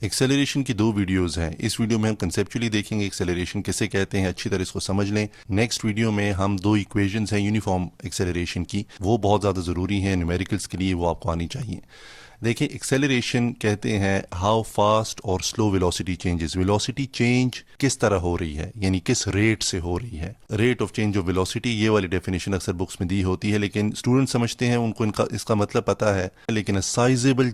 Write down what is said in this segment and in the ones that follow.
Acceleration की दो videos हैं। इस वीडियो में हम कंसेप्चुअली देखेंगे एक्सेलरेशन किसे कहते हैं, अच्छी तरह इसको समझ लें। नेक्स्ट वीडियो में हम दो इक्वेशंस हैं यूनिफॉर्म एक्सेलरेशन की, वो बहुत ज़्यादा ज़रूरी हैं न्यूमेरिकल्स के लिए, वो आपको आनी चाहिए। देखिए, एक्सेलरेशन कहते हैं हाउ फास्ट और slow velocity changes, velocity change किस तरह हो रही है, यानी किस रेट से हो रही है, rate of change of velocity. ये वाली डेफिनेशन अक्सर बुक्स में दी होती है, लेकिन स्टूडेंट समझते हैं, उनको इसका मतलब पता है, लेकिन साइजेबल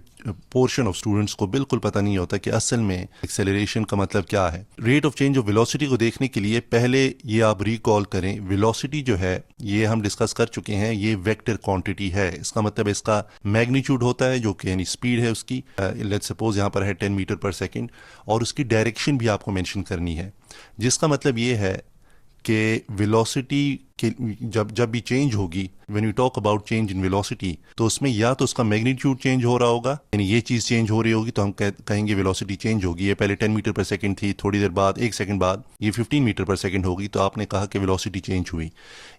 पोर्शन ऑफ स्टूडेंट्स को बिल्कुल पता नहीं होता कि असल में एक्सेलरेशन का मतलब क्या है। Rate of change of velocity को देखने के लिए पहले ये आप रिकॉल करें, वेलोसिटी जो है ये हम डिस्कस कर चुके हैं, ये वेक्टर क्वांटिटी है। इसका मतलब इसका मैग्नीट्यूड होता है जो कि यानी स्पीड है उसकी, लेट्स सपोज यहाँ पर है 10 मीटर पर सेकेंड, और उसकी डायरेक्शन भी आपको मेंशन करनी है, जिसका मतलब ये है कि वेलोसिटी के जब भी चेंज होगी, when you talk about change in velocity, तो उसमें या तो उसका मैग्नीट्यूड चेंज हो रहा होगा, यानी ये चीज़ चेंज हो रही होगी तो हम कहेंगे वेलोसिटी चेंज होगी। ये पहले 10 मीटर पर सेकंड थी, थोड़ी देर बाद 1 सेकंड बाद ये 15 मीटर पर सेकंड होगी, तो आपने कहा कि वेलोसिटी चेंज हुई।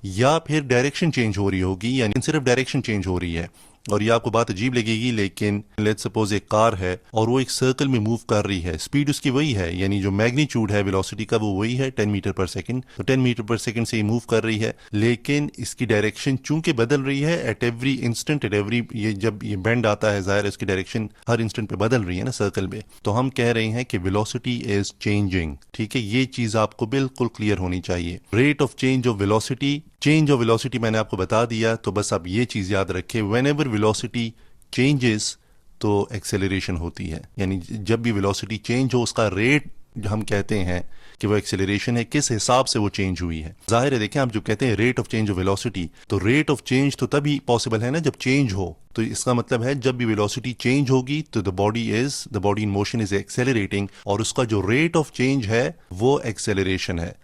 या फिर डायरेक्शन चेंज हो रही होगी, यानी सिर्फ डायरेक्शन चेंज हो रही है। और ये आपको बात अजीब लगेगी, लेकिन लेट्स सपोज एक कार है और वो एक सर्कल में मूव कर रही है, स्पीड उसकी वही है, यानी जो मैग्नीट्यूड है वेलोसिटी का वो वही है 10 मीटर पर सेकंड, तो 10 मीटर पर सेकंड से ये मूव कर रही है, लेकिन इसकी डायरेक्शन चूंकि बदल रही है at every instant, at every, ये जब ये बेंड आता है जाहिर है इसकी डायरेक्शन हर इंस्टेंट पे बदल रही है ना सर्कल में, तो हम कह रहे हैं कि वेलोसिटी इज चेंजिंग। ठीक है, ये चीज आपको बिल्कुल क्लियर होनी चाहिए। Rate of change of velocity, change of velocity मैंने आपको बता दिया, तो बस आप ये चीज याद रखें, व्हेन एवर वेलोसिटी चेंजेस तो एक्सेलरेशन होती है, यानी जब भी वेलोसिटी चेंज हो उसका रेट हम कहते हैं कि वो एक्सेलरेशन है, किस हिसाब से वो चेंज हुई है। जाहिर है, देखें आप जब कहते हैं rate of change of velocity, तो रेट ऑफ चेंज तो तभी पॉसिबल है ना जब चेंज हो, तो इसका मतलब है जब भी वेलोसिटी चेंज होगी तो the body in motion is accelerating, और उसका जो रेट ऑफ चेंज है वो एक्सेलरेशन है।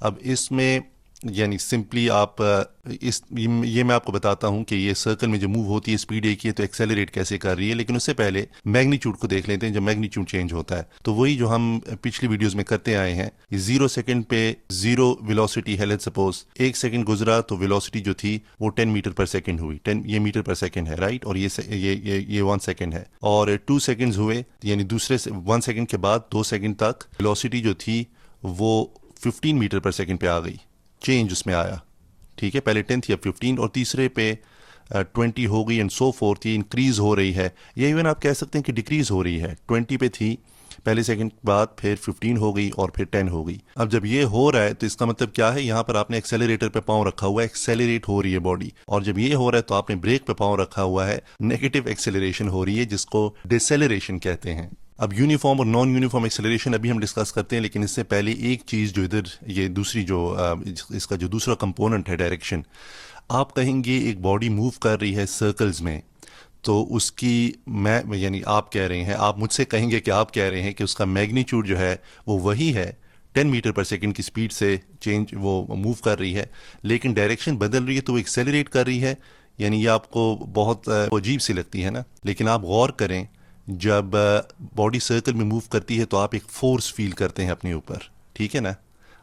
अब इसमें यानी सिंपली आप ये मैं आपको बताता हूं कि ये सर्कल में जो मूव होती है स्पीड एक ही है, तो एक्सेलरेट कैसे कर रही है, लेकिन उससे पहले मैग्नीट्यूड को देख लेते हैं। जब मैग्नीट्यूड चेंज होता है तो वही जो हम पिछली वीडियोस में करते आए हैं, 0 सेकंड पे 0 वेलोसिटी है, लेट्स सपोज 1 सेकंड गुजरा तो वेलोसिटी जो थी वो 10 मीटर पर सेकंड हुई, 10 ये मीटर पर सेकंड है, राइट, और ये 1 सेकंड है, और 2 सेकंड्स हुए, यानी दूसरे 1 सेकंड के बाद 2 सेकंड तक वेलोसिटी जो थी वो 15 मीटर पर सेकंड पे आ गई, चेंज उसमें आया। ठीक है, पहले 10 थी अब 15, और तीसरे पे 20 हो गई, एंड सो फोर्थ, ये इंक्रीज हो रही है, या इवन आप कह सकते हैं कि डिक्रीज हो रही है। 20 पे थी पहले सेकंड बाद, फिर 15 हो गई, और फिर 10 हो गई। अब जब ये हो रहा है तो इसका मतलब क्या है, यहाँ पर आपने एक्सेलरेटर पे पाँव रखा हुआ है, एक्सेलरेट हो रही है बॉडी, और जब ये हो रहा है तो आपने ब्रेक पे पाँव रखा हुआ है, नेगेटिव एक्सेलरेशन हो रही है, जिसको डिसेलरेशन कहते हैं। अब यूनिफॉर्म और नॉन यूनिफॉर्म एक्सेलरेशन अभी हम डिस्कस करते हैं, लेकिन इससे पहले एक चीज़ जो इधर ये दूसरी जो इसका जो दूसरा कंपोनेंट है डायरेक्शन, आप कहेंगे एक बॉडी मूव कर रही है सर्कल्स में, तो उसकी मैं यानी आप कह रहे हैं, आप मुझसे कहेंगे कि आप कह रहे हैं कि उसका मैग्नीट्यूड जो है वो वही है, 10 मीटर पर सेकंड की स्पीड से चेंज वो मूव कर रही है, लेकिन डायरेक्शन बदल रही है तो वो एक्सेलरेट कर रही है। यानी ये आपको बहुत अजीब सी लगती है ना, लेकिन आप गौर करें, जब बॉडी सर्कल में मूव करती है तो आप एक फोर्स फील करते हैं अपने ऊपर, ठीक है ना।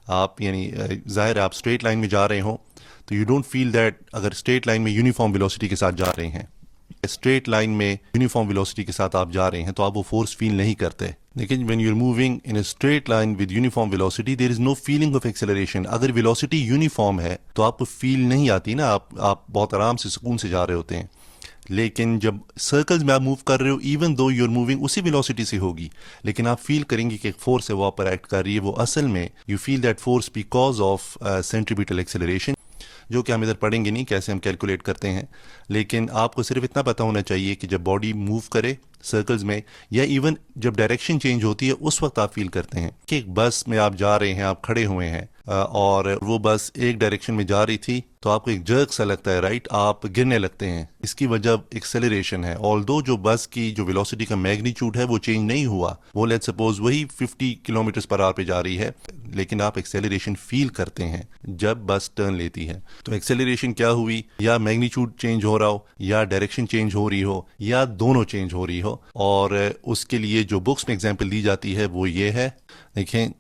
आप यानी जाहिर है आप स्ट्रेट लाइन में जा रहे हो तो यू डोंट फील दैट, अगर स्ट्रेट लाइन में यूनिफॉर्म वेलोसिटी के साथ जा रहे हैं, स्ट्रेट लाइन में यूनिफॉर्म वेलोसिटी के साथ आप जा रहे हैं, तो आप वो फोर्स फील नहीं करते। लेकिन when you are moving in a straight line with uniform velocity, there is no feeling of acceleration. अगर वेलोसिटी यूनिफॉर्म है तो आपको फील नहीं आती ना, आप बहुत आराम से सुकून से जा रहे होते हैं। लेकिन जब सर्कल्स में आप मूव कर रहे हो, even though you are moving उसी वेलोसिटी से होगी, लेकिन आप फील करेंगे कि एक फोर्स है वो आप पर एक्ट कर रही है, वो असल में you feel that force because of centripetal acceleration, जो कि हम इधर पढ़ेंगे नहीं कैसे हम कैलकुलेट करते हैं। लेकिन आपको सिर्फ इतना पता होना चाहिए कि जब बॉडी मूव करे सर्कल्स में, या इवन जब डायरेक्शन चेंज होती है उस वक्त आप फील करते हैं कि एक बस में आप जा रहे हैं, आप खड़े हुए हैं, और वो बस एक डायरेक्शन में जा रही थी तो आपको एक जर्क सा लगता है, राइट, आप गिरने लगते हैं, इसकी वजह एक्सेलरेशन है। ऑल्दो जो बस की जो वेलोसिटी का मैग्नीट्यूड है वो चेंज नहीं हुआ, वो लेट्स सपोज वही 50 किलोमीटर पर आवर पे जा रही है, लेकिन आप एक्सेलरेशन फील करते हैं जब बस टर्न लेती है। तो एक्सेलरेशन क्या हुई, या मैग्नीट्यूड चेंज हो रहा हो, या डायरेक्शन चेंज हो रही हो, या दोनों चेंज हो रही हो। और उसके लिए जो बुक्स में एग्जाम्पल दी जाती है वो ये है, देखें,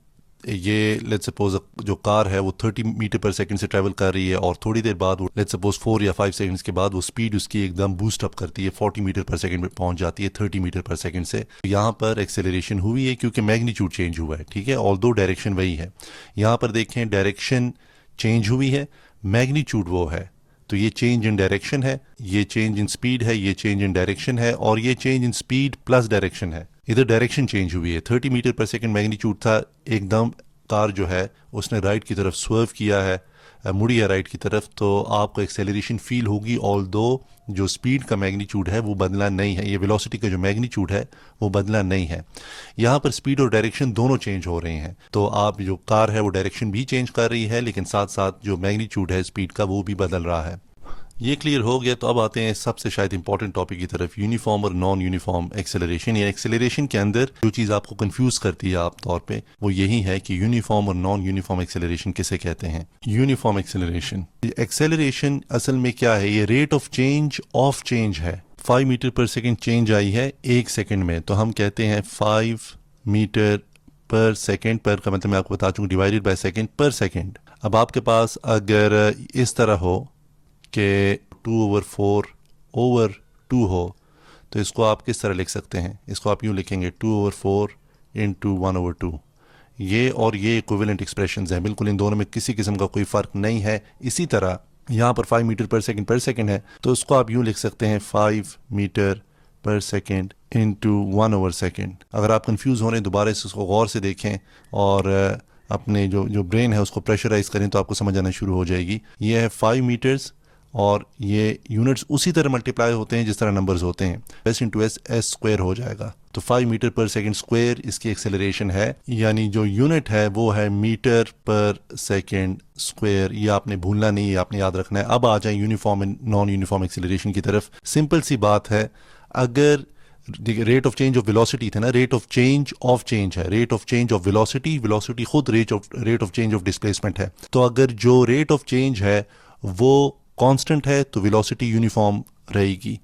ये लेट्स सपोज जो कार है वो 30 मीटर पर सेकंड से ट्रैवल कर रही है और थोड़ी देर बाद वो लेट्स सपोज 4 या 5 सेकंड्स के बाद वो स्पीड उसकी एकदम बूस्ट अप करती है, 40 मीटर पर सेकंड में पहुंच जाती है 30 मीटर पर सेकंड से। यहाँ पर एक्सेलरेशन हुई है क्योंकि मैग्नीट्यूड चेंज हुआ है, ठीक है, ऑल्दो डायरेक्शन वही है। यहाँ पर देखें डायरेक्शन चेंज हुई है, मैग्नीट्यूड वो है, तो ये चेंज इन डायरेक्शन है, ये चेंज इन स्पीड है, ये चेंज इन डायरेक्शन है और ये change in speed plus direction है। इधर डायरेक्शन चेंज हुई है, 30 मीटर पर सेकंड मैग्नीट्यूड था, एकदम कार जो है उसने राइट की तरफ स्वर्व किया है, मुड़ी है राइट की तरफ, तो आपको एक्सेलरेशन फील होगी, ऑल्दो जो स्पीड का मैग्नीट्यूड है वो बदला नहीं है, ये वेलोसिटी का जो मैग्नीट्यूड है वो बदला नहीं है। यहाँ पर स्पीड और डायरेक्शन दोनों चेंज हो रहे हैं, तो आप जो कार है वो डायरेक्शन भी चेंज कर रही है, लेकिन साथ साथ जो मैग्नीट्यूड है स्पीड का वो भी बदल रहा है। ये क्लियर हो गया, तो अब आते हैं सबसे शायद इंपॉर्टेंट टॉपिक की तरफ, यूनिफॉर्म और नॉन यूनिफॉर्म एक्सेलरेशन। या एक्सेलरेशन के अंदर जो चीज़ आपको कंफ्यूज करती है आप तौर पे वो यही है कि यूनिफॉर्म और नॉन यूनिफॉर्म एक्सेलरेशन किसे कहते हैं। यूनिफॉर्म एक्सेलरेशन असल में क्या है, ये रेट ऑफ चेंज है। 5 मीटर पर सेकेंड चेंज आई है 1 सेकेंड में, तो हम कहते हैं 5 मीटर पर सेकेंड, पर का मतलब मैं आपको बता चूँगा डिवाइडेड बाय सेकेंड पर सेकेंड। अब आपके पास अगर इस तरह हो कि 2/4/2 हो, तो इसको आप किस तरह लिख सकते हैं, इसको आप यूँ लिखेंगे 2/4 इंटू 1/2। ये और ये इक्विवेलेंट एक्सप्रेशंस हैं, बिल्कुल इन दोनों में किसी किस्म का कोई फ़र्क नहीं है। इसी तरह यहाँ पर 5 मीटर पर सेकेंड है, तो उसको आप यूँ लिख सकते हैं 5 मीटर पर सेकेंड इंटू 1/2। अगर आप कंफ्यूज हो रहे हैं दोबारा से उसको गौर से देखें और अपने जो ब्रेन है उसको प्रेशराइज करें तो आपको समझ आना शुरू हो जाएगी। ये है 5 मीटर्स और ये यूनिट्स उसी तरह मल्टीप्लाई होते हैं जिस तरह नंबर्स होते हैं, एस इंटू एस स्क्वायर हो जाएगा, तो 5 मीटर पर सेकेंड स्क्वायर इसकी एक्सेलरेशन है, यानी जो यूनिट है वो है मीटर पर सेकेंड स्क्वायर। ये आपने भूलना नहीं है, आपने याद रखना है। अब आ जाए uniform and non uniform acceleration की तरफ। सिंपल सी बात है, अगर rate of change of velocity थे ना, रेट ऑफ चेंज है, rate of change of velocity खुद rate of change of displacement है। तो अगर जो रेट ऑफ चेंज है वो कांस्टेंट है तो वेलोसिटी यूनिफॉर्म रहेगी।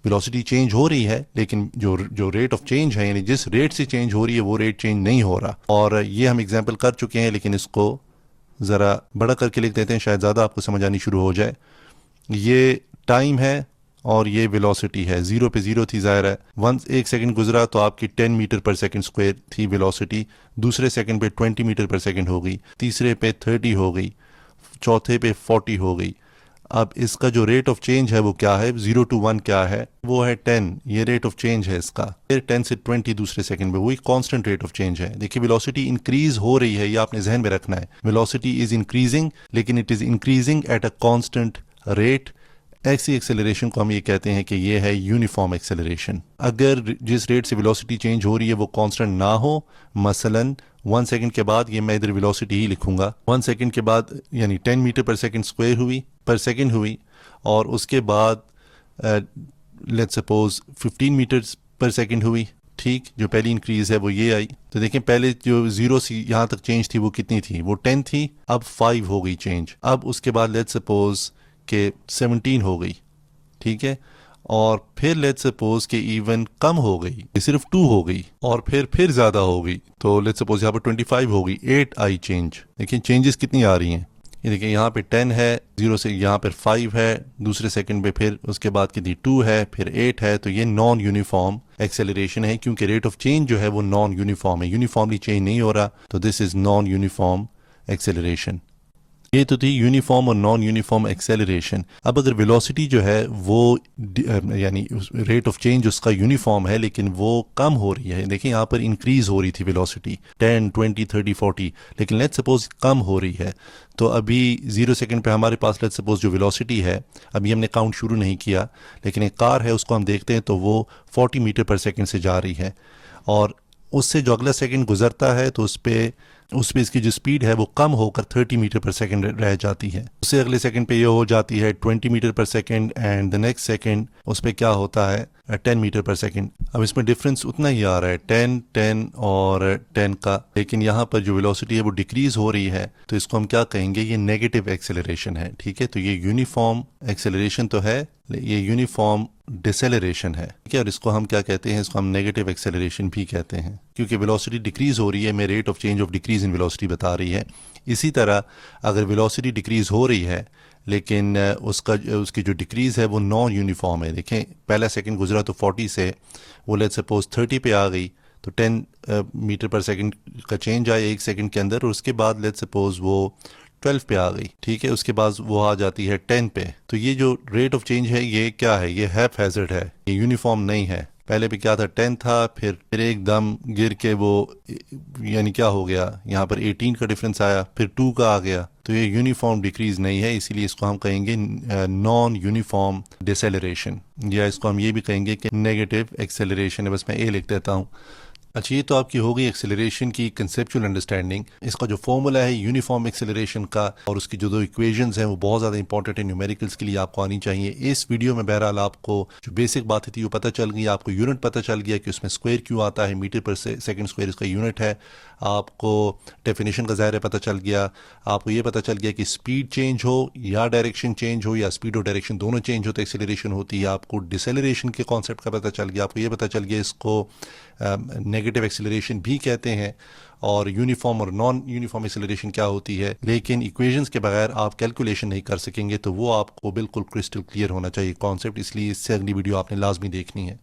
वेलोसिटी चेंज हो रही है लेकिन जो रेट ऑफ चेंज है, यानी जिस रेट से चेंज हो रही है वो रेट चेंज नहीं हो रहा। और ये हम एग्जांपल कर चुके हैं, लेकिन इसको ज़रा बड़ा करके लिख देते हैं, शायद ज़्यादा आपको समझ आनी शुरू हो जाए। ये टाइम है और ये वेलोसिटी है, 0 पे 0 थी, ज़ाहिर है 1 सेकंड गुजरा तो आपकी 10 मीटर पर सेकंड स्क्वायर थी वेलोसिटी, दूसरे सेकंड पे 20 मीटर पर सेकंड हो गई, तीसरे पे 30 हो गई, चौथे पे 40 हो गई। अब इसका जो रेट ऑफ चेंज है वो क्या है, 0 to 1 क्या है, वो है 10, ये रेट ऑफ चेंज है इसका। फिर 10 से 20 दूसरे सेकंड में, वही कांस्टेंट रेट ऑफ चेंज है। देखिए वेलोसिटी इंक्रीज हो रही है, ये आपने जहन में रखना है, वेलोसिटी इज इंक्रीजिंग, लेकिन it is increasing at a constant rate. ऐसी एक्सेलरेशन को हम ये कहते हैं कि ये है यूनिफॉर्म एक्सेलरेशन। अगर जिस रेट से वेलोसिटी चेंज हो रही है वो कांस्टेंट ना हो, मसलन 1 सेकंड के बाद, ये मैं इधर वेलोसिटी ही लिखूंगा, 1 सेकंड के बाद यानी 10 मीटर पर सेकंड स्क्वायर हुई पर सेकंड हुई, और उसके बाद लेट्स सपोज 15 मीटर्स पर सेकंड हुई, ठीक, जो पहली इंक्रीज है वो ये आई। तो देखें पहले जो 0 से यहाँ तक चेंज थी वो कितनी थी, वो 10 थी, अब 5 हो गई चेंज। अब उसके बाद लेट्स सपोज के 17 हो गई, ठीक है, और फिर लेट्स सपोज के इवन कम हो गई, सिर्फ 2 हो गई, और फिर ज़्यादा हो गई, तो लेट्स सपोज यहाँ पर 25 हो गई, 8 आई चेंज। देखिए चेंजेस कितनी आ रही हैं, ये देखिए यहाँ पे 10 है, 0 से यहाँ पर 5 है, दूसरे सेकंड पे फिर उसके बाद कितनी 2 है, फिर 8 है। तो ये नॉन यूनिफॉर्म एक्सेलरेशन है, क्योंकि रेट ऑफ चेंज जो है वो नॉन यूनिफॉर्म है, यूनिफॉर्मली चेंज नहीं हो रहा, तो this is non uniform acceleration. ये तो थी यूनिफॉर्म और नॉन यूनिफॉर्म एक्सेलरेशन। अब अगर वेलोसिटी जो है वो यानी रेट ऑफ चेंज उसका यूनिफॉर्म है लेकिन वो कम हो रही है, देखिए यहाँ पर इंक्रीज हो रही थी वेलोसिटी 10, 20, 30, 40, लेकिन लेट्स सपोज कम हो रही है, तो अभी 0 सेकंड पे हमारे पास लेट्स सपोज जो वेलोसिटी है, अभी हमने काउंट शुरू नहीं किया, लेकिन एक कार है उसको हम देखते हैं तो वो 40 मीटर पर सेकंड से जा रही है, और उससे जो अगला सेकंड गुजरता है तो उस पर इसकी जो स्पीड है वो कम होकर 30 मीटर पर सेकंड रह जाती है। उससे अगले सेकंड पे ये हो जाती है 20 मीटर पर second, and the next second उस पर क्या होता है 10 मीटर पर सेकंड। अब इसमें डिफरेंस उतना ही आ रहा है 10, 10 और 10 का, लेकिन यहाँ पर जो वेलोसिटी है वो डिक्रीज हो रही है, तो इसको हम क्या कहेंगे, ये नेगेटिव एक्सेलरेशन है। ठीक है, तो ये यूनिफॉर्म एक्सेलरेशन तो है, ये यूनिफॉर्म डिसेलरेशन है। ठीक है, और इसको हम क्या कहते हैं, इसको हम नेगेटिव एक्सेलरेशन भी कहते हैं, क्योंकि वेलोसिटी डिक्रीज हो रही है, मैं rate of change of decrease in velocity बता रही है। इसी तरह अगर वेलोसिटी डिक्रीज हो रही है लेकिन उसकी जो डिक्रीज है वो नॉन यूनिफॉर्म है। देखें, पहला सेकंड गुजरा तो 40 से वो लेट्स सपोज 30 पे आ गई, तो 10 मीटर पर सेकंड का चेंज आया 1 सेकंड के अंदर, और उसके बाद लेट्स सपोज वो 12 पे आ गई। ठीक है, उसके बाद वो आ जाती है 10 पे। तो ये जो रेट ऑफ चेंज है ये क्या है, ये हैफ हैजर्ड है, ये यूनिफॉर्म नहीं है। पहले भी क्या था, 10 था, फिर एकदम गिर के वो यानी क्या हो गया, यहाँ पर 18 का डिफरेंस आया, फिर 2 का आ गया। तो ये यूनिफॉर्म डिक्रीज नहीं है, इसीलिए इसको हम कहेंगे नॉन यूनिफॉर्म डिसेलरेशन, या इसको हम ये भी कहेंगे कि नेगेटिव एक्सेलरेशन है। बस मैं ए लिख देता हूँ। अच्छा, ये तो आपकी हो गई एक्सेलरेशन की कंसेप्चुअल अंडरस्टैंडिंग। इसका जो फॉर्मूला है यूनिफॉर्म एक्सेलरेशन का और उसकी जो 2 इक्वेशंस हैं वो बहुत ज़्यादा इंपॉर्टेंट है, न्यूमेरिकल्स के लिए आपको आनी चाहिए। इस वीडियो में बहरहाल आपको जो बेसिक बातें थी वो पता चल गई, आपको यूनिट पता चल गया कि उसमें स्क्वायर क्यों आता है, मीटर पर सेकंड स्क्वायर इसका यूनिट है। आपको डेफिनेशन का ज़ाहिर है पता चल गया, आपको ये पता चल गया कि स्पीड चेंज हो या डायरेक्शन चेंज हो या स्पीड और डायरेक्शन दोनों चेंज हो तो एक्सेलरेशन होती है। आपको डिसेलरेशन के कॉन्सेप्ट का पता चल गया, आपको ये पता चल गया इसको नेगेटिव एक्सेलरेशन भी कहते हैं, और यूनिफॉर्म और नॉन यूनिफॉर्म एक्सेलरेशन क्या होती है। लेकिन इक्वेशंस के बगैर आप कैलकुलेशन नहीं कर सकेंगे, तो वो आपको बिल्कुल क्रिस्टल क्लियर होना चाहिए कॉन्सेप्ट, इसलिए इससे अगली वीडियो आपने लाजमी देखनी है।